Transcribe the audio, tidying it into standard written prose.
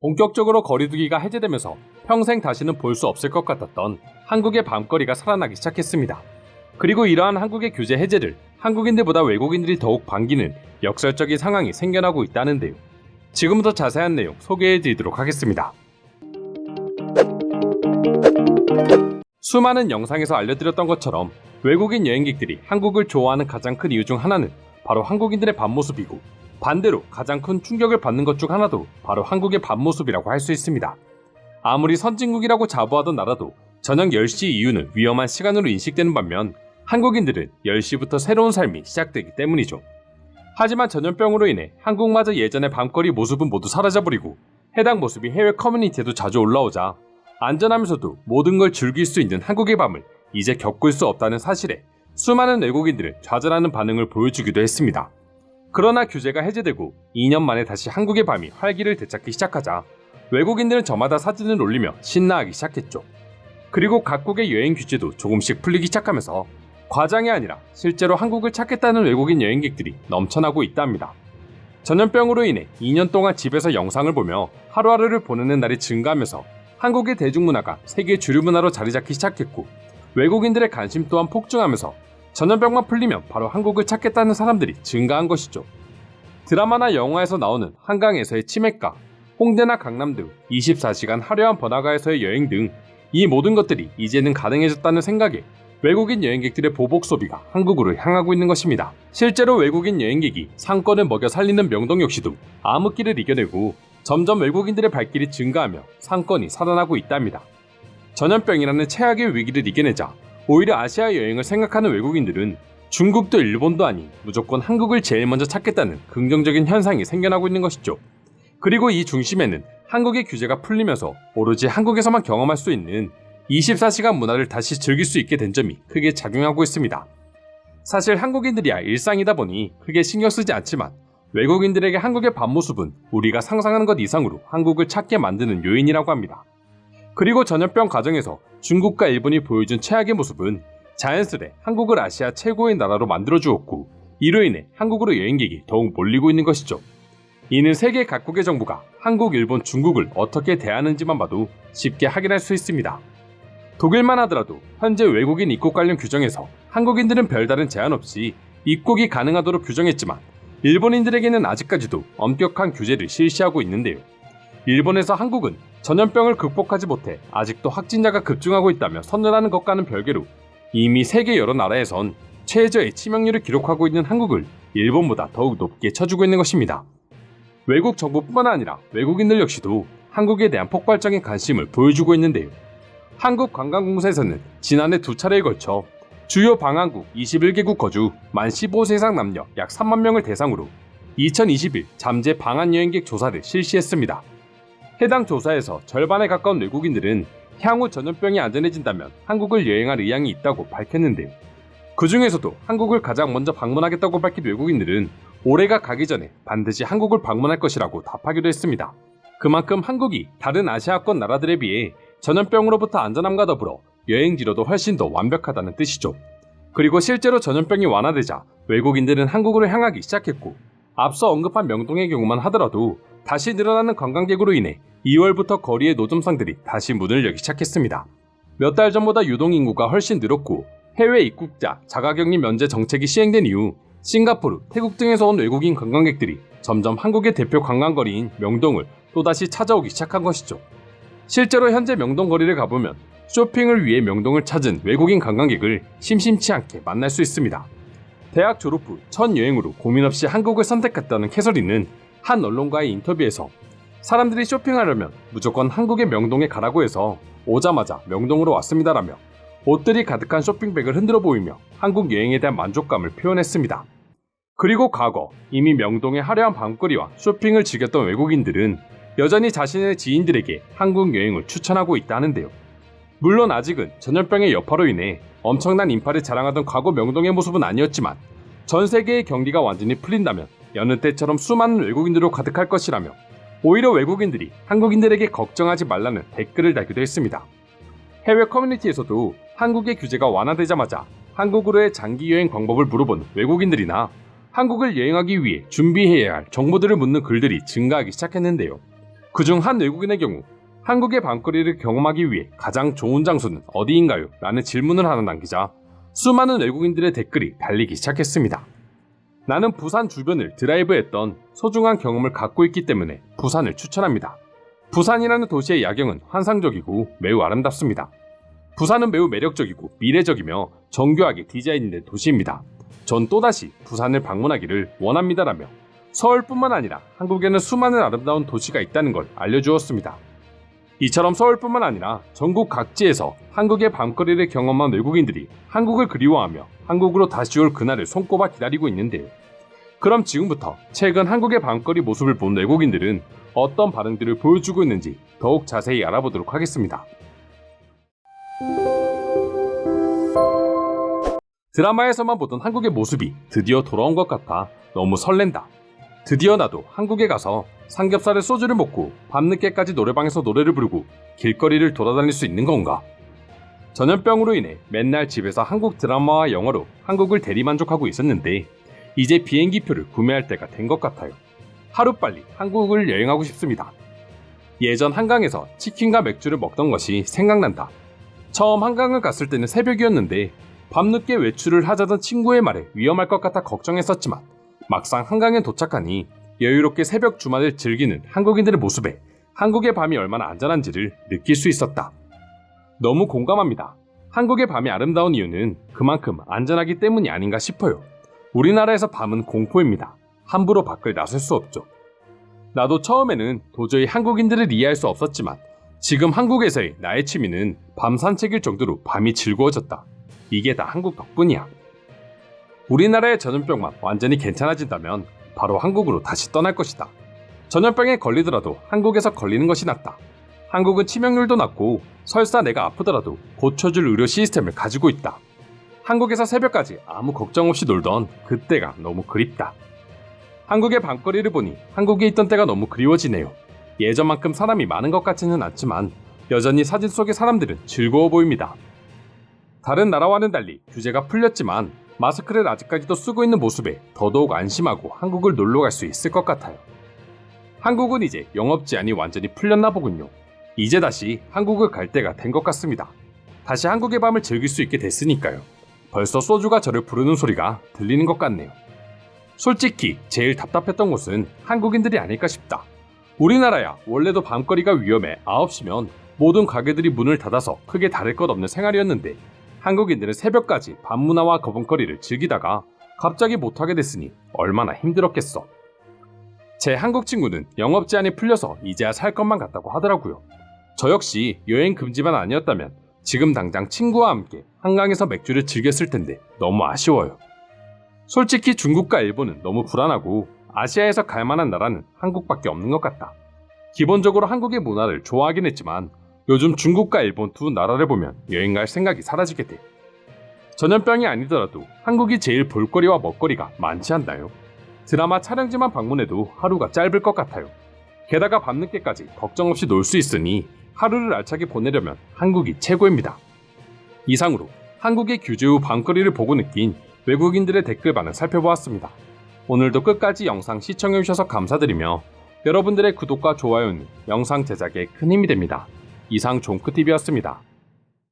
본격적으로 거리두기가 해제되면서 평생 다시는 볼 수 없을 것 같았던 한국의 밤거리가 살아나기 시작했습니다. 그리고 이러한 한국의 규제 해제를 한국인들보다 외국인들이 더욱 반기는 역설적인 상황이 생겨나고 있다는데요. 지금부터 자세한 내용 소개해드리도록 하겠습니다. 수많은 영상에서 알려드렸던 것처럼 외국인 여행객들이 한국을 좋아하는 가장 큰 이유 중 하나는 바로 한국인들의 밤모습이고, 반대로 가장 큰 충격을 받는 것 중 하나도 바로 한국의 밤모습이라고 할 수 있습니다. 아무리 선진국이라고 자부하던 나라도 저녁 10시 이후는 위험한 시간으로 인식되는 반면 한국인들은 10시부터 새로운 삶이 시작되기 때문이죠. 하지만 전염병으로 인해 한국마저 예전의 밤거리 모습은 모두 사라져버리고 해당 모습이 해외 커뮤니티에도 자주 올라오자 안전하면서도 모든 걸 즐길 수 있는 한국의 밤을 이제 겪을 수 없다는 사실에 수많은 외국인들은 좌절하는 반응을 보여주기도 했습니다. 그러나 규제가 해제되고 2년 만에 다시 한국의 밤이 활기를 되찾기 시작하자 외국인들은 저마다 사진을 올리며 신나하기 시작했죠. 그리고 각국의 여행 규제도 조금씩 풀리기 시작하면서 과장이 아니라 실제로 한국을 찾겠다는 외국인 여행객들이 넘쳐나고 있답니다. 전염병으로 인해 2년 동안 집에서 영상을 보며 하루하루를 보내는 날이 증가하면서 한국의 대중문화가 세계 주류 문화로 자리 잡기 시작했고, 외국인들의 관심 또한 폭증하면서 전염병만 풀리면 바로 한국을 찾겠다는 사람들이 증가한 것이죠. 드라마나 영화에서 나오는 한강에서의 치맥가, 홍대나 강남 등 24시간 화려한 번화가에서의 여행 등 이 모든 것들이 이제는 가능해졌다는 생각에 외국인 여행객들의 보복 소비가 한국으로 향하고 있는 것입니다. 실제로 외국인 여행객이 상권을 먹여 살리는 명동 역시도 암흑기를 이겨내고 점점 외국인들의 발길이 증가하며 상권이 살아나고 있답니다. 전염병이라는 최악의 위기를 이겨내자 오히려 아시아 여행을 생각하는 외국인들은 중국도 일본도 아닌 무조건 한국을 제일 먼저 찾겠다는 긍정적인 현상이 생겨나고 있는 것이죠. 그리고 이 중심에는 한국의 규제가 풀리면서 오로지 한국에서만 경험할 수 있는 24시간 문화를 다시 즐길 수 있게 된 점이 크게 작용하고 있습니다. 사실 한국인들이야 일상이다 보니 크게 신경 쓰지 않지만 외국인들에게 한국의 밤모습은 우리가 상상하는 것 이상으로 한국을 찾게 만드는 요인이라고 합니다. 그리고 전염병 과정에서 중국과 일본이 보여준 최악의 모습은 자연스레 한국을 아시아 최고의 나라로 만들어주었고, 이로 인해 한국으로 여행객이 더욱 몰리고 있는 것이죠. 이는 세계 각국의 정부가 한국, 일본, 중국을 어떻게 대하는지만 봐도 쉽게 확인할 수 있습니다. 독일만 하더라도 현재 외국인 입국 관련 규정에서 한국인들은 별다른 제한 없이 입국이 가능하도록 규정했지만 일본인들에게는 아직까지도 엄격한 규제를 실시하고 있는데요. 일본에서 한국은 전염병을 극복하지 못해 아직도 확진자가 급증하고 있다며 선언하는 것과는 별개로 이미 세계 여러 나라에선 최저의 치명률을 기록하고 있는 한국을 일본보다 더욱 높게 쳐주고 있는 것입니다. 외국 정부뿐만 아니라 외국인들 역시도 한국에 대한 폭발적인 관심을 보여주고 있는데요. 한국관광공사에서는 지난해 2차례에 걸쳐 주요 방한국 21개국 거주 만 15세 이상 남녀 약 3만 명을 대상으로 2021 잠재 방한 여행객 조사를 실시했습니다. 해당 조사에서 절반에 가까운 외국인들은 향후 전염병이 안전해진다면 한국을 여행할 의향이 있다고 밝혔는데요. 그 중에서도 한국을 가장 먼저 방문하겠다고 밝힌 외국인들은 올해가 가기 전에 반드시 한국을 방문할 것이라고 답하기도 했습니다. 그만큼 한국이 다른 아시아권 나라들에 비해 전염병으로부터 안전함과 더불어 여행지로도 훨씬 더 완벽하다는 뜻이죠. 그리고 실제로 전염병이 완화되자 외국인들은 한국으로 향하기 시작했고, 앞서 언급한 명동의 경우만 하더라도 다시 늘어나는 관광객으로 인해 2월부터 거리의 노점상들이 다시 문을 열기 시작했습니다. 몇 달 전보다 유동인구가 훨씬 늘었고, 해외 입국자 자가격리 면제 정책이 시행된 이후 싱가포르, 태국 등에서 온 외국인 관광객들이 점점 한국의 대표 관광거리인 명동을 또다시 찾아오기 시작한 것이죠. 실제로 현재 명동 거리를 가보면 쇼핑을 위해 명동을 찾은 외국인 관광객을 심심치 않게 만날 수 있습니다. 대학 졸업 후 첫 여행으로 고민 없이 한국을 선택했다는 캐서린은 한 언론과의 인터뷰에서 사람들이 쇼핑하려면 무조건 한국의 명동에 가라고 해서 오자마자 명동으로 왔습니다라며 옷들이 가득한 쇼핑백을 흔들어 보이며 한국 여행에 대한 만족감을 표현했습니다. 그리고 과거 이미 명동의 화려한 밤거리와 쇼핑을 즐겼던 외국인들은 여전히 자신의 지인들에게 한국 여행을 추천하고 있다는데요. 물론 아직은 전염병의 여파로 인해 엄청난 인파를 자랑하던 과거 명동의 모습은 아니었지만 전 세계의 경기가 완전히 풀린다면 여느 때처럼 수많은 외국인들로 가득할 것이라며 오히려 외국인들이 한국인들에게 걱정하지 말라는 댓글을 달기도 했습니다. 해외 커뮤니티에서도 한국의 규제가 완화되자마자 한국으로의 장기 여행 방법을 물어본 외국인들이나 한국을 여행하기 위해 준비해야 할 정보들을 묻는 글들이 증가하기 시작했는데요. 그중 한 외국인의 경우 한국의 밤거리를 경험하기 위해 가장 좋은 장소는 어디인가요? 라는 질문을 하나 남기자 수많은 외국인들의 댓글이 달리기 시작했습니다. 나는 부산 주변을 드라이브했던 소중한 경험을 갖고 있기 때문에 부산을 추천합니다. 부산이라는 도시의 야경은 환상적이고 매우 아름답습니다. 부산은 매우 매력적이고 미래적이며 정교하게 디자인된 도시입니다. 전 또다시 부산을 방문하기를 원합니다라며 서울뿐만 아니라 한국에는 수많은 아름다운 도시가 있다는 걸 알려주었습니다. 이처럼 서울뿐만 아니라 전국 각지에서 한국의 밤거리를 경험한 외국인들이 한국을 그리워하며 한국으로 다시 올 그날을 손꼽아 기다리고 있는데요. 그럼 지금부터 최근 한국의 밤거리 모습을 본 외국인들은 어떤 반응들을 보여주고 있는지 더욱 자세히 알아보도록 하겠습니다. 드라마에서만 보던 한국의 모습이 드디어 돌아온 것 같아 너무 설렌다. 드디어 나도 한국에 가서 삼겹살에 소주를 먹고 밤늦게까지 노래방에서 노래를 부르고 길거리를 돌아다닐 수 있는 건가? 전염병으로 인해 맨날 집에서 한국 드라마와 영화로 한국을 대리만족하고 있었는데 이제 비행기표를 구매할 때가 된 것 같아요. 하루빨리 한국을 여행하고 싶습니다. 예전 한강에서 치킨과 맥주를 먹던 것이 생각난다. 처음 한강을 갔을 때는 새벽이었는데 밤늦게 외출을 하자던 친구의 말에 위험할 것 같아 걱정했었지만 막상 한강에 도착하니 여유롭게 새벽 주말을 즐기는 한국인들의 모습에 한국의 밤이 얼마나 안전한지를 느낄 수 있었다. 너무 공감합니다. 한국의 밤이 아름다운 이유는 그만큼 안전하기 때문이 아닌가 싶어요. 우리나라에서 밤은 공포입니다. 함부로 밖을 나설 수 없죠. 나도 처음에는 도저히 한국인들을 이해할 수 없었지만 지금 한국에서의 나의 취미는 밤 산책일 정도로 밤이 즐거워졌다. 이게 다 한국 덕분이야. 우리나라의 전염병만 완전히 괜찮아진다면 바로 한국으로 다시 떠날 것이다. 전염병에 걸리더라도 한국에서 걸리는 것이 낫다. 한국은 치명률도 낮고 설사 내가 아프더라도 고쳐줄 의료 시스템을 가지고 있다. 한국에서 새벽까지 아무 걱정 없이 놀던 그때가 너무 그립다. 한국의 밤거리를 보니 한국에 있던 때가 너무 그리워지네요. 예전만큼 사람이 많은 것 같지는 않지만 여전히 사진 속의 사람들은 즐거워 보입니다. 다른 나라와는 달리 규제가 풀렸지만 마스크를 아직까지도 쓰고 있는 모습에 더더욱 안심하고 한국을 놀러 갈 수 있을 것 같아요. 한국은 이제 영업 제한이 완전히 풀렸나 보군요. 이제 다시 한국을 갈 때가 된 것 같습니다. 다시 한국의 밤을 즐길 수 있게 됐으니까요. 벌써 소주가 저를 부르는 소리가 들리는 것 같네요. 솔직히 제일 답답했던 곳은 한국인들이 아닐까 싶다. 우리나라야 원래도 밤거리가 위험해 9시면 모든 가게들이 문을 닫아서 크게 다를 것 없는 생활이었는데 한국인들은 새벽까지 밤문화와 거북거리를 즐기다가 갑자기 못하게 됐으니 얼마나 힘들었겠어. 제 한국 친구는 영업 제한이 풀려서 이제야 살 것만 같다고 하더라고요. 저 역시 여행 금지만 아니었다면 지금 당장 친구와 함께 한강에서 맥주를 즐겼을 텐데 너무 아쉬워요. 솔직히 중국과 일본은 너무 불안하고 아시아에서 갈 만한 나라는 한국밖에 없는 것 같다. 기본적으로 한국의 문화를 좋아하긴 했지만 요즘 중국과 일본 두 나라를 보면 여행 갈 생각이 사라지게 돼. 전염병이 아니더라도 한국이 제일 볼거리와 먹거리가 많지 않나요? 드라마 촬영지만 방문해도 하루가 짧을 것 같아요. 게다가 밤늦게까지 걱정 없이 놀 수 있으니 하루를 알차게 보내려면 한국이 최고입니다. 이상으로 한국의 규제 후 밤거리를 보고 느낀 외국인들의 댓글 반응 살펴보았습니다. 오늘도 끝까지 영상 시청해주셔서 감사드리며 여러분들의 구독과 좋아요는 영상 제작에 큰 힘이 됩니다. 이상 종크TV였습니다.